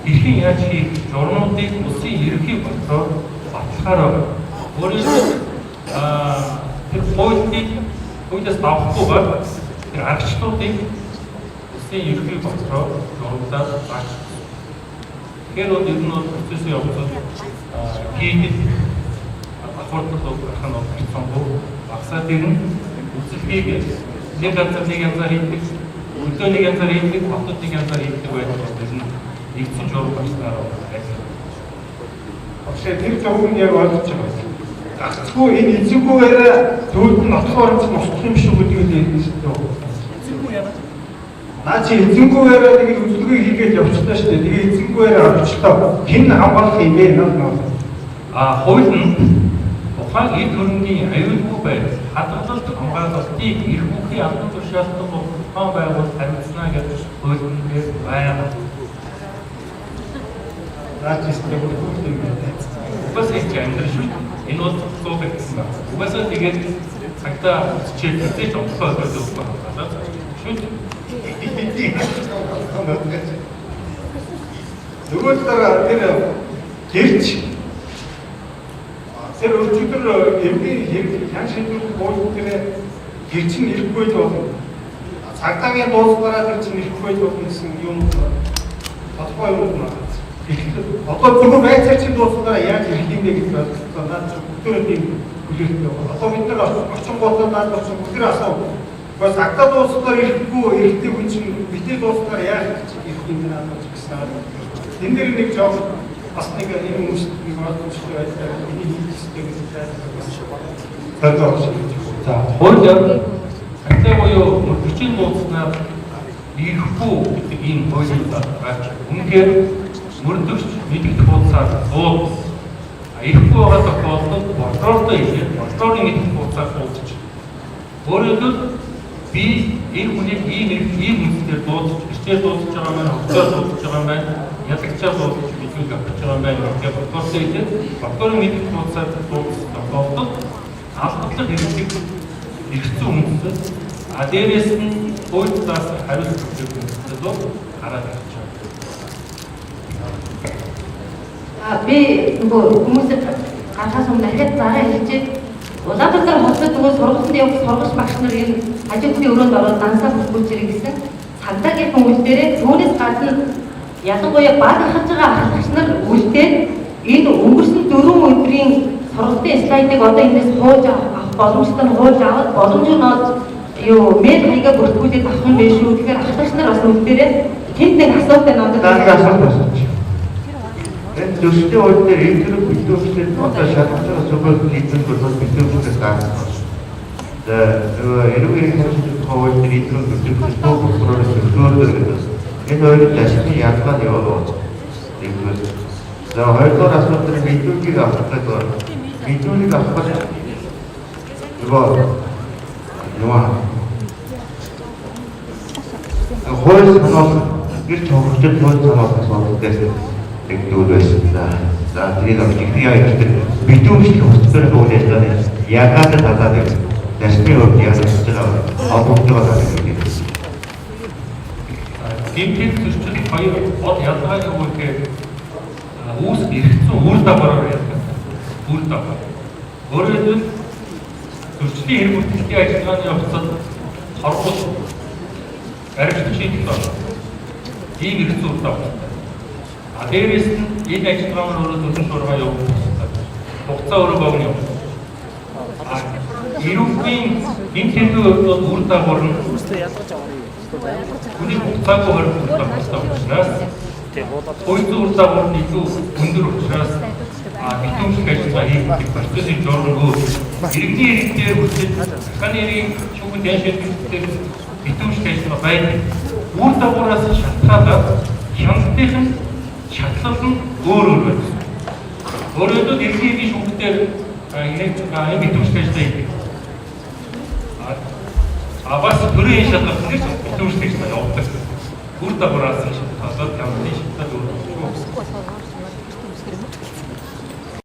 хэрхэн яаж хийх, журмуудыг улсын ерөнхий боловсроор баталгаар байна. Өөрөөр хэлбэл тэр хуулиас давхгүйгээр тэр аргачлалуудыг улсын ерөнхий боловсроор журмдаар зааж. Тэгэхээр бол ер нь процессын явцад хийхэд хурдтай гарах нь болчихсон. Багсаад ирнэ. Үзэлгийг нэг газар нэг янзаар хийдэг, өдөө нэг янзаар хийдэг, хотод нэг янзаар хийдэг байдаг бол нэгдсэн журам багсаар байна. Огшээ тэр журмыг яг ойлгож байгаа. Гагцгүй энэ эзэмгүйгээр төвд нь нотгоор орсон устгах юм шиг гэдэг нь хэлсэн шүү. Эзэмгүй яа. Наа чи эзэмгүйгээр нэг үзлэгийг хийгээд явчихлаа шүү дээ. Тэгээ эзэмгүйгээр авчлаа. Хэн хамгаалах юм бэ наа? Хууль нь тухайн эд хөрөнгийн аюулгүй байдал, хадгалалт хамгаалалтыг эрх бүхий албан тушаалтан тухайн байгуулалт хариуцна гэж хуулинд байна. Раачистэй бүгд юм байна. Угаасаа их амьдрал шүү. Энэ бол цогцоо гэсэн байна. Угаасаа тэгээд цагтаа чийл хийж онцгой байдаг байна. Шүү. Нөгөө талаараа тэр гэрч тэр өчигдөр эмийн ян шийдвэрлэх хууль дээр гэрч нь ирэхгүй болно. Цагдаагийн дуусгараа тэр чинь ирэхгүй болно гэсэн юм тодорхой юм байна. Одоо зөвхөн байцаагчийн дуусгараа яаж ирэх юм бэ гэж бодлоо. Наад бүгдөө тийм хүлээлттэй байна. Одоо бид нар орчин бодлоо наад орчин бүгд асуу. Бас цагдаа дуусгаар ирэхгүй эрэгтэй хүн чинь бидний дуусгаар яаж ирэх юм бэ наад гэсэн. Энд дээр нэг жоох бас нэг юм хүмүүс нэг бодлоготой байдаг. Энийг хийх гэж байна. За, хуулиар цагдаа буюу бичгийн дуудаснаар ирэхгүй гэдэг ийм хуулийг гаргаж үнэхээр мөрдөгч мэдэгдэх хуудасаар дууд ирэхгүй байгаа тохиолдолд болтортой ихээр болторын мэдэгдэх хуудасаар дуудаж. Өөрөөр хэлбэл би энэ хүнийг ийм үнэхээр дуудаж, бичгээр дуудаж байгаа маань, хөлтөөр дуудаж байгаа маань, ялагчаар дуудаж бидгийг авч байгаа маань гэх болтортой ихээр болторын мэдэгдэх хуудасаар дуудаж тохиолдолд албатлах хэрэглэг эргэцэн үндэс дээрээс нь хуулиас хариулт өгөх үндэс бол гараад ирж байна. Би нөгөө хүмүүсд гарахаас өмнө дахиад зараа хэлжээ. Улаанбаатар хотод нөгөө сургалтанд явах сургалт багш нар энэ хажуудны өрөөнд ороод дансаа бүсгүүлж ирэх гэсэн цагдаагийн хүмүүс дээрээ түүнээс гадна ялангуяа баг хаж байгаа ахлагч нар үлдээд энэ өнгөрсөн 4 өдрийн сургалтын слайдыг одоо эндээс хууж авах боломжтой нь хууж аваад боломж нь юу мэд хаягаа бүртгүүлээд авах юм биш үү? Тэгэхээр ахлагч нар бас бүгдээрээ тэнд нэг асуулт байна одоо. Дааныг асуулт асууж. Энэ төслийн үйл дээр энэ төр бүтээгдэхүүн одоо шалгаж байгаа зөвхөн нийтийн болоод бүтээгдэхүүнээс гарсан. За эрүүгийн хэрэгцээ хавьд нийтийн бүтээгдэхүүн төвөөрөөр зөвлөдөг гэдэг. Энэ хоёрын ашигын ялгаа нь юу вэ? Тэгвэл за хоёрдугаар асуулт нь мэдүүлгийг авах гэдэг. Мэдүүлгийг авах гэж хууль санаа гэр тохиолдол хууль санаатаас болоод тэгдүүл байсан. За тэрийг авчигдгийг яагаад мэдүүлжих хөтөлбөрөөр үнээс яагаад татаад юм. Насны үед яагаад байгаа олбогдгоо гэдэг. Гэмтэн зөрчил хоёр гол ялгаа нь юу гэхээр үүс эргэцэн үр дагавраар ялгаа. Үр дагавар. Өөрөөр хэлбэл зөрчлийн хэрэг бүтээлчдийн ажиллагааны явцад хорвол арилж шийдэх болно. Ийм эргэцэн үр дагавар. Дээрээс нь энэ ажиллагаа нь өөрөө төлөв шуурга явуулах хэрэгтэй. Хугацаа өөрөө богино явуулах. Эрүүгийн гэмтэнгийн хувьд үр дагавар нь хүний хугацаагүй хориг үр дагавартай учраас хууль үр дагавар нь илүү өндөр учраас битүүмжлэх ажиллагаа хийх процессын журмгүй иргэний хэрэгтээр хүсэж санэрийн шүүгэн дэшилтээр битүүмжлэх ажиллагаа байдаг. Үр дагавараас шалтгаалаад хяналтын шатлал нь өөр байна. Өөрөөр хэлбэл иргэний шүүгтээр энэ битүүмжлэх ажиллагаа хийх. Бас төрийн шалгалт нь битүүмжлэх ажиллагаа явуулдаг. Үр дагавараас шалтгаалаад хяналтын шатлал өөр байна.